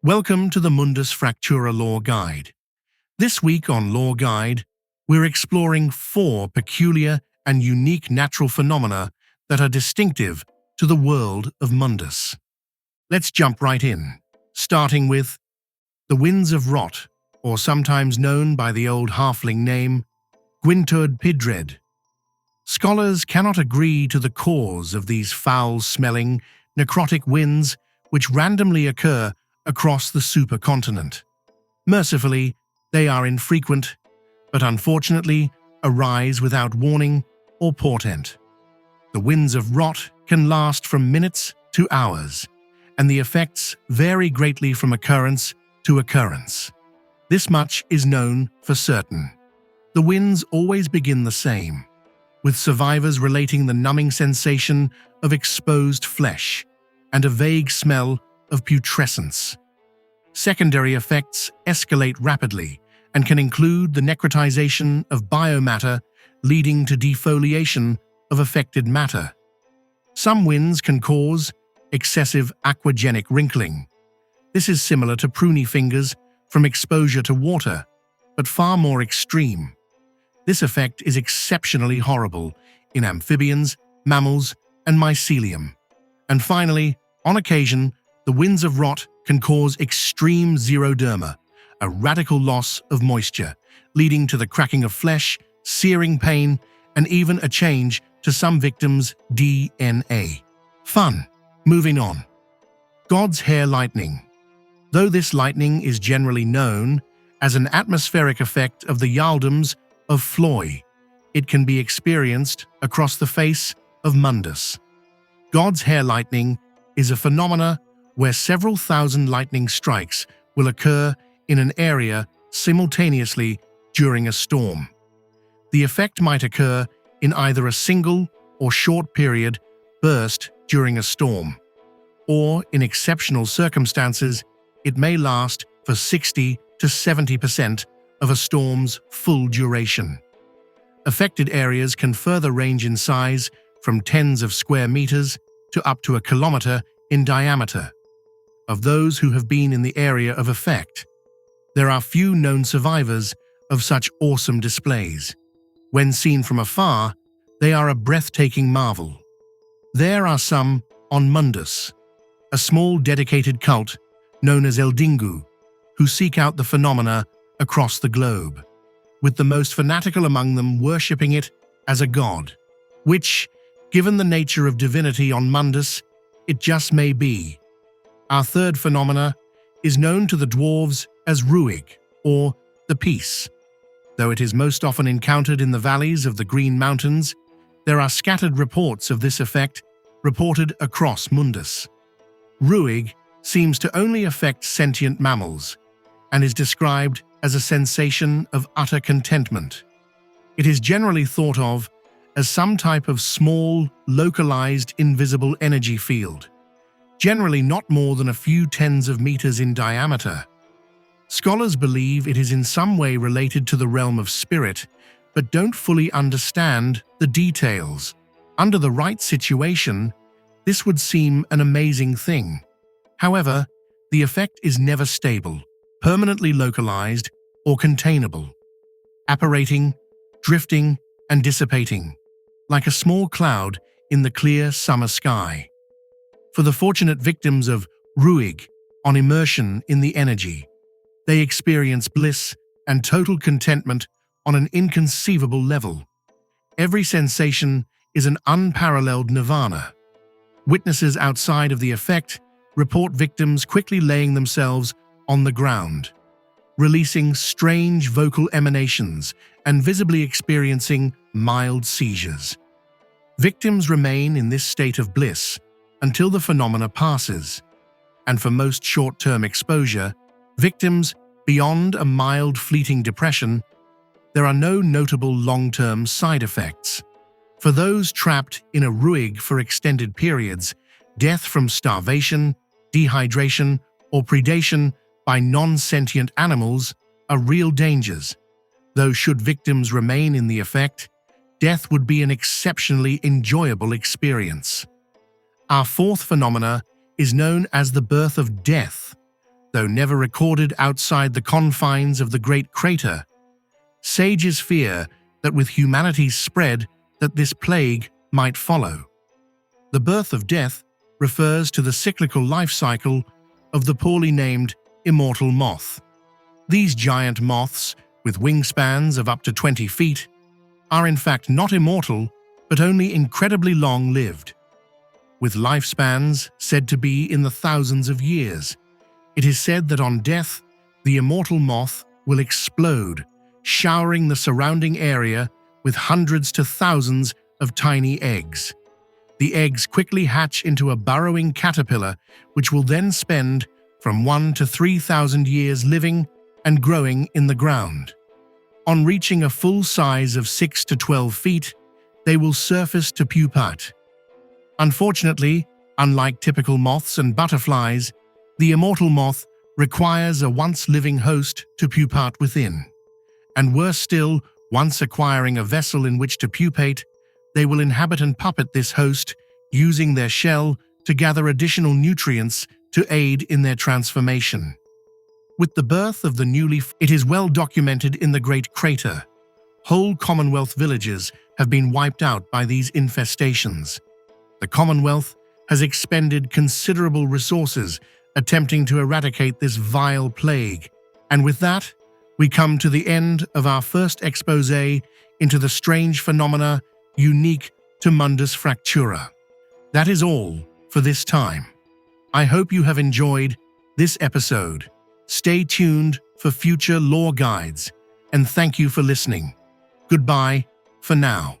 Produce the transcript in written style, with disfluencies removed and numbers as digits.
Welcome to the Mundus Fractura Lore Guide. This week on Lore Guide, we're exploring 4 peculiar and unique natural phenomena that are distinctive to the world of Mundus. Let's jump right in, starting with the winds of rot, or sometimes known by the old halfling name, T.T.R.P.G. Scholars cannot agree to the cause of these foul-smelling, necrotic winds which randomly occur across the supercontinent. Mercifully, they are infrequent, but unfortunately arise without warning or portent. The winds of rot can last from minutes to hours, and the effects vary greatly from occurrence to occurrence. This much is known for certain. The winds always begin the same, with survivors relating the numbing sensation of exposed flesh and a vague smell of putrescence. Secondary effects escalate rapidly and can include the necrotization of biomatter leading to defoliation of affected matter. Some winds can cause excessive aquagenic wrinkling. This is similar to pruny fingers from exposure to water, but far more extreme. This effect is exceptionally horrible in amphibians, mammals, and mycelium. And finally, on occasion, the winds of rot can cause extreme xeroderma, a radical loss of moisture, leading to the cracking of flesh, searing pain, and even a change to some victims' DNA. Fun. Moving on. God's hair lightning. Though this lightning is generally known as an atmospheric effect of the Yaldams of Floy, it can be experienced across the face of Mundus. God's hair lightning is a phenomena where several thousand lightning strikes will occur in an area simultaneously during a storm. The effect might occur in either a single or short period burst during a storm, or in exceptional circumstances, it may last for 60 to 70% of a storm's full duration. Affected areas can further range in size from tens of square meters to up to a kilometer in diameter. Of those who have been in the area of effect, there are few known survivors of such awesome displays. When seen from afar, they are a breathtaking marvel. There are some on Mundus, a small dedicated cult known as Eldingu, who seek out the phenomena across the globe, with the most fanatical among them worshipping it as a god, which, given the nature of divinity on Mundus, it just may be. Our third phenomena is known to the dwarves as Ruig, or the Peace. Though it is most often encountered in the valleys of the Green Mountains, there are scattered reports of this effect reported across Mundus. Ruig seems to only affect sentient mammals, and is described as a sensation of utter contentment. It is generally thought of as some type of small, localized, invisible energy field, generally not more than a few tens of meters in diameter. Scholars believe it is in some way related to the realm of spirit, but don't fully understand the details. Under the right situation, this would seem an amazing thing. However, the effect is never stable, permanently localized, or containable, apparating, drifting, and dissipating, like a small cloud in the clear summer sky. For the fortunate victims of Ruig, on immersion in the energy, they experience bliss and total contentment on an inconceivable level. Every sensation is an unparalleled nirvana. Witnesses outside of the effect report victims quickly laying themselves on the ground, releasing strange vocal emanations and visibly experiencing mild seizures. Victims remain in this state of bliss until the phenomena passes, and for most short-term exposure, victims beyond a mild fleeting depression, there are no notable long-term side effects. For those trapped in a Ruig for extended periods, death from starvation, dehydration, or predation by non-sentient animals are real dangers, though should victims remain in the effect, death would be an exceptionally enjoyable experience. Our fourth phenomena is known as the birth of death, though never recorded outside the confines of the great crater. Sages fear that with humanity's spread, that this plague might follow. The birth of death refers to the cyclical life cycle of the poorly named immortal moth. These giant moths, with wingspans of up to 20 feet, are in fact not immortal, but only incredibly long-lived. With lifespans said to be in the thousands of years, it is said that on death, the immortal moth will explode, showering the surrounding area with hundreds to thousands of tiny eggs. The eggs quickly hatch into a burrowing caterpillar, which will then spend from 1,000 to 3,000 years living and growing in the ground. On reaching a full size of 6 to 12 feet, they will surface to pupate. Unfortunately, unlike typical moths and butterflies, the immortal moth requires a once-living host to pupate within. And worse still, once acquiring a vessel in which to pupate, they will inhabit and puppet this host, using their shell to gather additional nutrients to aid in their transformation. With the birth of the it is well documented in the Great Crater. Whole Commonwealth villages have been wiped out by these infestations. The Commonwealth has expended considerable resources attempting to eradicate this vile plague. And with that, we come to the end of our first exposé into the strange phenomena unique to Mundus Fractura. That is all for this time. I hope you have enjoyed this episode. Stay tuned for future lore guides, and thank you for listening. Goodbye for now.